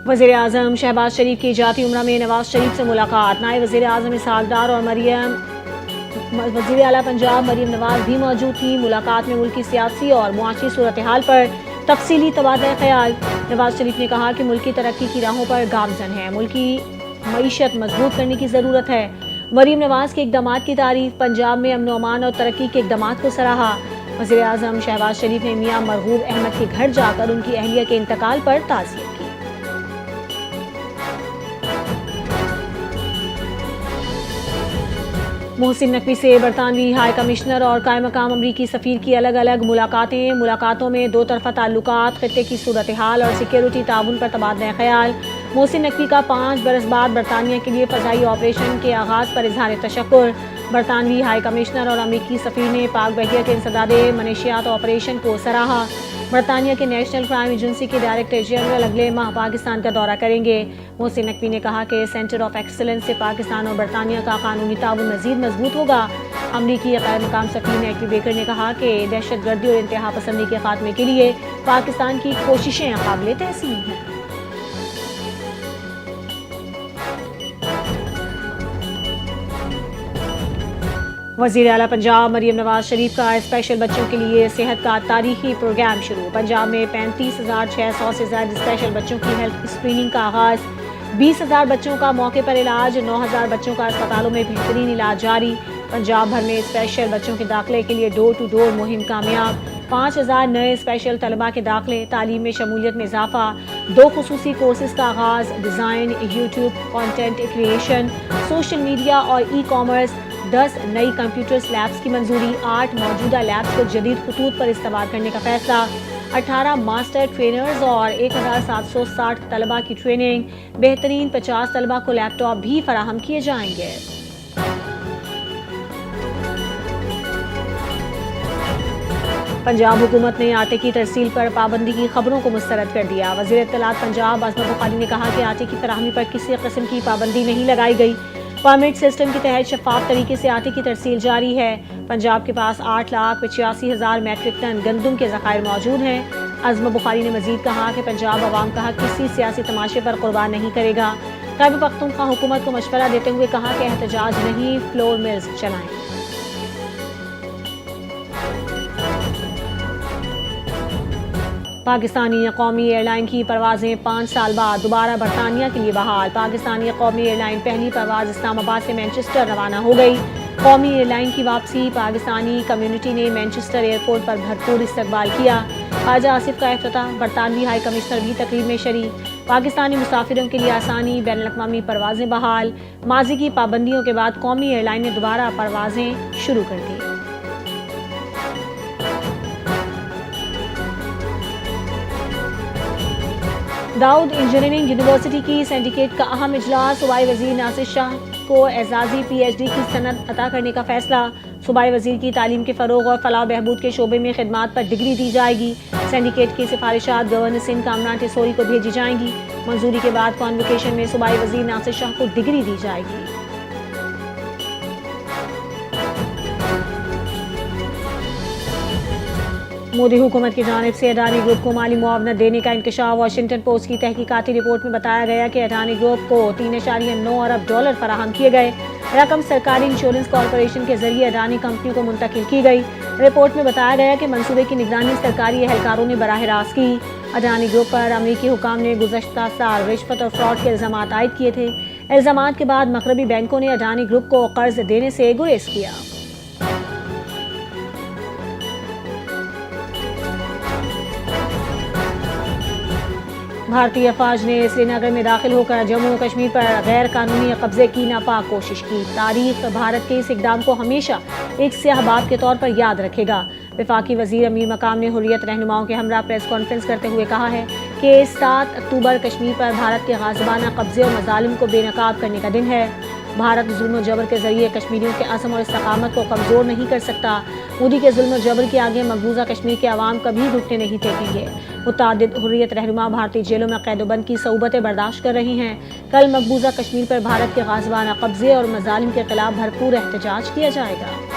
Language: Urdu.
وزیر اعظم شہباز شریف کی جاتی عمرہ میں نواز شریف سے ملاقات، نائب وزیر اعظم اسحاق ڈار اور وزیر اعلیٰ پنجاب مریم نواز بھی موجود تھیں۔ ملاقات میں ملک کی سیاسی اور معاشی صورتحال پر تفصیلی تبادلہ خیال۔ نواز شریف نے کہا کہ ملک کی ترقی کی راہوں پر گامزن ہے، ملک کی معیشت مضبوط کرنے کی ضرورت ہے۔ مریم نواز کے اقدامات کی تعریف، پنجاب میں امن و امان اور ترقی کے اقدامات کو سراہا۔ وزیر اعظم شہباز شریف نے میاں مرغوب احمد کے گھر جا کر ان کی اہلیہ کے انتقال پر تعزیت کی۔ محسن نقوی سے برطانوی ہائی کمشنر اور قائم مقام امریکی سفیر کی الگ الگ ملاقاتیں۔ ملاقاتوں میں دو طرفہ تعلقات، خطے کی صورتحال اور سیکیورٹی تعاون پر تبادلہ خیال۔ محسن نقوی کا 5 برس بعد برطانیہ کے لیے فضائی آپریشن کے آغاز پر اظہار تشکر۔ برطانوی ہائی کمشنر اور امریکی سفیر نے پاک بحریہ کے انسداد منشیات آپریشن کو سراہا۔ برطانیہ کے نیشنل کرائم ایجنسی کے ڈائریکٹر جنرل اگلے ماہ پاکستان کا دورہ کریں گے۔ محسن نقوی نے کہا کہ سینٹر آف ایکسیلنس سے پاکستان اور برطانیہ کا قانونی تعاون مزید مضبوط ہوگا۔ امریکی قائم مقام سفیر نیکی بیکر نے کہا کہ دہشت گردی اور انتہا پسندی کے خاتمے کے لیے پاکستان کی کوششیں قابل تحسین ہیں۔ وزیر اعلیٰ پنجاب مریم نواز شریف کا اسپیشل بچوں کے لیے صحت کا تاریخی پروگرام شروع۔ پنجاب میں 35,600 سے زائد اسپیشل بچوں کی ہیلتھ اسکریننگ کا آغاز۔ 20,000 بچوں کا موقع پر علاج، 9,000 بچوں کا اسپتالوں میں بہترین علاج جاری۔ پنجاب بھر میں اسپیشل بچوں کے داخلے کے لیے ڈور ٹو ڈور مہم کامیاب۔ 5,000 نئے اسپیشل طلباء کے داخلے، تعلیم میں شمولیت میں اضافہ۔ 2 خصوصی کورسز کا آغاز، design, YouTube content creation, social media اور ای کامرس۔ 10 نئی کمپیوٹرز لیبس کی منظوری، 8 موجودہ لیبس کو جدید خطوط پر استوار کرنے کا فیصلہ۔ 18 ماسٹر ٹرینرز اور 1,760 طلباء کی ٹریننگ۔ بہترین 50 طلباء کو لیپ ٹاپ بھی فراہم کیے جائیں گے۔ پنجاب حکومت نے آٹے کی ترسیل پر پابندی کی خبروں کو مسترد کر دیا۔ وزیر اطلاعات پنجاب عظمت بخاری نے کہا کہ آٹے کی فراہمی پر کسی قسم کی پابندی نہیں لگائی گئی۔ پرمٹ سسٹم کے تحت شفاف طریقے سے آٹے کی ترسیل جاری ہے۔ پنجاب کے پاس 8,85,000 میٹرک ٹن گندم کے ذخائر موجود ہیں۔ عظمت بخاری نے مزید کہا کہ پنجاب عوام کا حق کسی سیاسی تماشے پر قربان نہیں کرے گا۔ خیبر پختونخوا حکومت کو مشورہ دیتے ہوئے کہا کہ احتجاج نہیں، فلور ملز چلائیں۔ پاکستانی قومی ایئر لائن کی پروازیں 5 سال بعد دوبارہ برطانیہ کے لیے بحال۔ پاکستانی قومی ایئر لائن پہلی پرواز اسلام آباد سے مینچسٹر روانہ ہو گئی۔ قومی ایئر لائن کی واپسی، پاکستانی کمیونٹی نے مینچسٹر ایئرپورٹ پر بھرپور استقبال کیا۔ خواجہ آصف کا افتتاح، برطانوی ہائی کمشنر بھی تقریب میں شریک۔ پاکستانی مسافروں کے لیے آسانی، بین الاقوامی پروازیں بحال۔ ماضی کی پابندیوں کے بعد قومی ایئر لائن نے دوبارہ پروازیں شروع کر دیں۔ داؤد انجینئرنگ یونیورسٹی کی سینڈیکیٹ کا اہم اجلاس، صوبائی وزیر ناصر شاہ کو اعزازی پی ایچ ڈی کی سند عطا کرنے کا فیصلہ۔ صوبائی وزیر کی تعلیم کے فروغ اور فلاح و بہبود کے شعبے میں خدمات پر ڈگری دی جائے گی۔ سینڈیکیٹ کی سفارشات گورنر سندھ کامران ٹیسوری کو بھیجی جائیں گی۔ منظوری کے بعد کانوکیشن میں صوبائی وزیر ناصر شاہ کو ڈگری دی جائے گی۔ مودی حکومت کی جانب سے اڈانی گروپ کو مالی معاونت دینے کا انکشاف۔ واشنگٹن پوسٹ کی تحقیقاتی رپورٹ میں بتایا گیا کہ اڈانی گروپ کو $3.9 ارب فراہم کیے گئے۔ رقم سرکاری انشورنس کارپوریشن کے ذریعے اڈانی کمپنیوں کو منتقل کی گئی۔ رپورٹ میں بتایا گیا کہ منصوبے کی نگرانی سرکاری اہلکاروں نے براہ راست کی۔ اڈانی گروپ پر امریکی حکام نے گزشتہ سال رشوت اور فراڈ کے الزامات عائد کیے تھے۔ الزامات کے بعد مغربی بینکوں نے اڈانی گروپ کو قرض دینے سے گریز کیا۔ بھارتی افواج نے سری نگر میں داخل ہو کر جموں و کشمیر پر غیر قانونی قبضے کی ناپاک کوشش کی۔ تاریخ بھارت کے اس اقدام کو ہمیشہ ایک سیاہ باب کے طور پر یاد رکھے گا۔ وفاقی وزیر امیر مقام نے حریت رہنماؤں کے ہمراہ پریس کانفرنس کرتے ہوئے کہا ہے کہ 7 اکتوبر کشمیر پر بھارت کے غاصبانہ قبضے اور مظالم کو بے نقاب کرنے کا دن ہے۔ بھارت ظلم و جبر کے ذریعے کشمیریوں کے عزم اور استقامت کو کمزور نہیں کر سکتا۔ مودی کے ظلم و جبر کے آگے مقبوضہ کشمیر کے عوام کبھی گھٹنے نہیں ٹیکیں گے۔ متعدد حریت رہنما بھارتی جیلوں میں قید و بند کی صعوبتیں برداشت کر رہی ہیں۔ کل مقبوضہ کشمیر پر بھارت کے غاصبانہ قبضے اور مظالم کے خلاف بھرپور احتجاج کیا جائے گا۔